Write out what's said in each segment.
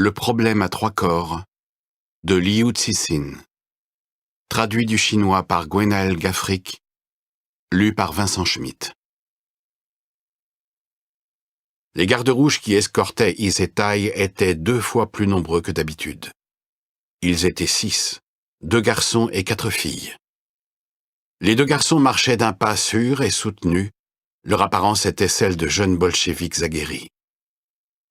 Le problème à trois corps de Liu Cixin. Traduit du chinois par Gwenaël Gaffric. Lu par Vincent Schmitt. Les gardes rouges qui escortaient Isetai étaient 2 fois plus nombreux que d'habitude. Ils étaient 6, 2 garçons et 4 filles. Les 2 garçons marchaient d'un pas sûr et soutenu. Leur apparence était celle de jeunes bolcheviks aguerris.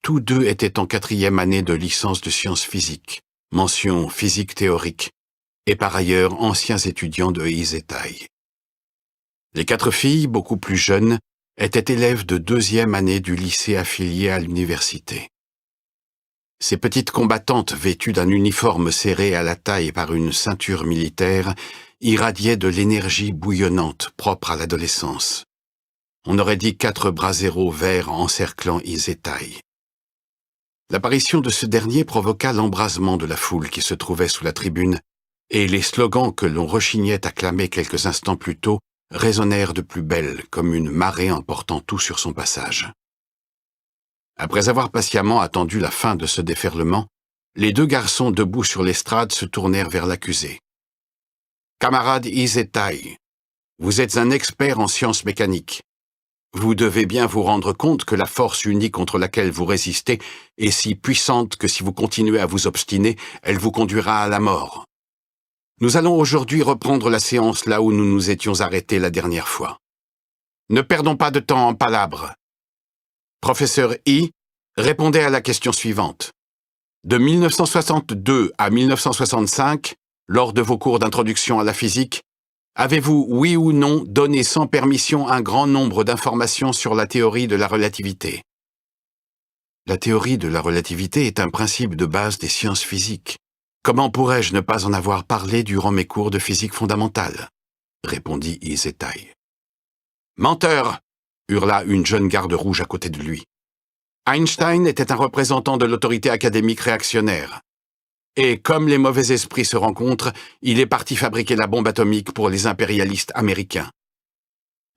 Tous 2 étaient en 4e année de licence de sciences physiques, mention physique théorique, et par ailleurs anciens étudiants de Isetai. Les 4 filles, beaucoup plus jeunes, étaient élèves de 2e année du lycée affilié à l'université. Ces petites combattantes vêtues d'un uniforme serré à la taille par une ceinture militaire irradiaient de l'énergie bouillonnante propre à l'adolescence. On aurait dit 4 braseros verts encerclant Isetai. L'apparition de ce dernier provoqua l'embrasement de la foule qui se trouvait sous la tribune, et les slogans que l'on rechignait à clamer quelques instants plus tôt résonnèrent de plus belle, comme une marée emportant tout sur son passage. Après avoir patiemment attendu la fin de ce déferlement, les 2 garçons debout sur l'estrade se tournèrent vers l'accusé. « Camarade Isetai, vous êtes un expert en sciences mécaniques. Vous devez bien vous rendre compte que la force unique contre laquelle vous résistez est si puissante que si vous continuez à vous obstiner, elle vous conduira à la mort. Nous allons aujourd'hui reprendre la séance là où nous nous étions arrêtés la dernière fois. Ne perdons pas de temps en palabres. Professeur I, répondez à la question suivante. De 1962 à 1965, lors de vos cours d'introduction à la physique, avez-vous, oui ou non, donné sans permission un grand nombre d'informations sur la théorie de la relativité? La théorie de la relativité est un principe de base des sciences physiques. Comment pourrais-je ne pas en avoir parlé durant mes cours de physique fondamentale? Répondit Isetai. Menteur! Hurla une jeune garde rouge à côté de lui. Einstein était un représentant de l'autorité académique réactionnaire. Et comme les mauvais esprits se rencontrent, il est parti fabriquer la bombe atomique pour les impérialistes américains.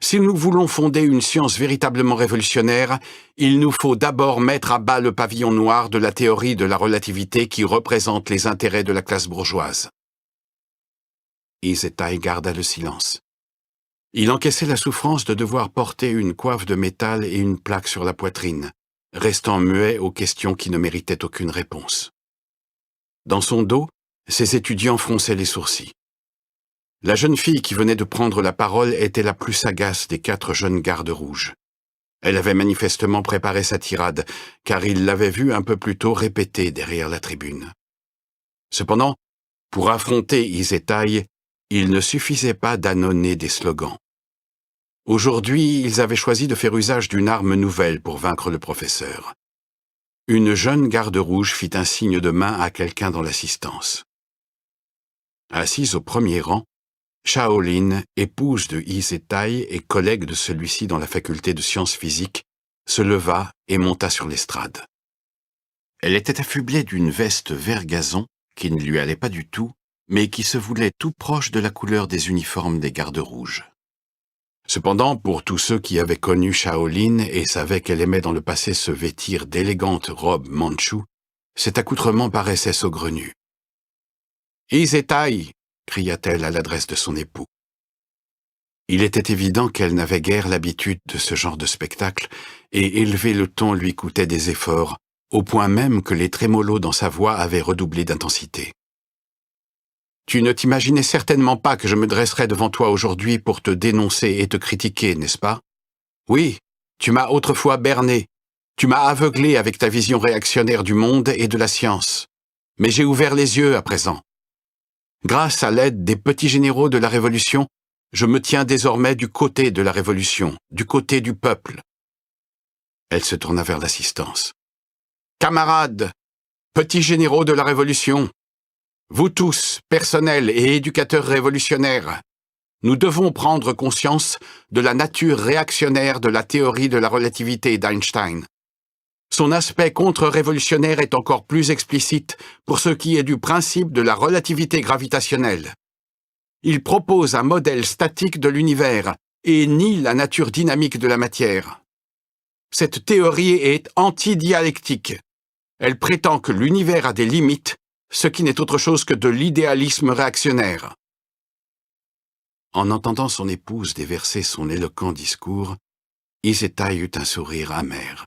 Si nous voulons fonder une science véritablement révolutionnaire, il nous faut d'abord mettre à bas le pavillon noir de la théorie de la relativité qui représente les intérêts de la classe bourgeoise. Isetai garda le silence. Il encaissait la souffrance de devoir porter une coiffe de métal et une plaque sur la poitrine, restant muet aux questions qui ne méritaient aucune réponse. Dans son dos, ses étudiants fronçaient les sourcils. La jeune fille qui venait de prendre la parole était la plus sagace des 4 jeunes gardes rouges. Elle avait manifestement préparé sa tirade, car il l'avait vue un peu plus tôt répéter derrière la tribune. Cependant, pour affronter Isetai, il ne suffisait pas d'annoncer des slogans. Aujourd'hui, ils avaient choisi de faire usage d'une arme nouvelle pour vaincre le professeur. Une jeune garde rouge fit un signe de main à quelqu'un dans l'assistance. Assise au premier rang, Shaolin, épouse de Isetai et collègue de celui-ci dans la faculté de sciences physiques, se leva et monta sur l'estrade. Elle était affublée d'une veste vert gazon qui ne lui allait pas du tout, mais qui se voulait tout proche de la couleur des uniformes des gardes rouges. Cependant, pour tous ceux qui avaient connu Shaolin et savaient qu'elle aimait dans le passé se vêtir d'élégantes robes mandchoues, cet accoutrement paraissait saugrenu. « Isetai !» cria-t-elle à l'adresse de son époux. Il était évident qu'elle n'avait guère l'habitude de ce genre de spectacle, et élever le ton lui coûtait des efforts, au point même que les trémolos dans sa voix avaient redoublé d'intensité. « Tu ne t'imaginais certainement pas que je me dresserais devant toi aujourd'hui pour te dénoncer et te critiquer, n'est-ce pas? Oui, tu m'as autrefois berné, tu m'as aveuglé avec ta vision réactionnaire du monde et de la science. Mais j'ai ouvert les yeux à présent. Grâce à l'aide des petits généraux de la Révolution, je me tiens désormais du côté de la Révolution, du côté du peuple. » Elle se tourna vers l'assistance. « Camarades, petits généraux de la Révolution, vous tous, personnel et éducateurs révolutionnaires, nous devons prendre conscience de la nature réactionnaire de la théorie de la relativité d'Einstein. Son aspect contre-révolutionnaire est encore plus explicite pour ce qui est du principe de la relativité gravitationnelle. Il propose un modèle statique de l'univers et nie la nature dynamique de la matière. Cette théorie est antidialectique. Elle prétend que l'univers a des limites, ce qui n'est autre chose que de l'idéalisme réactionnaire. » En entendant son épouse déverser son éloquent discours, Isetai eut un sourire amer.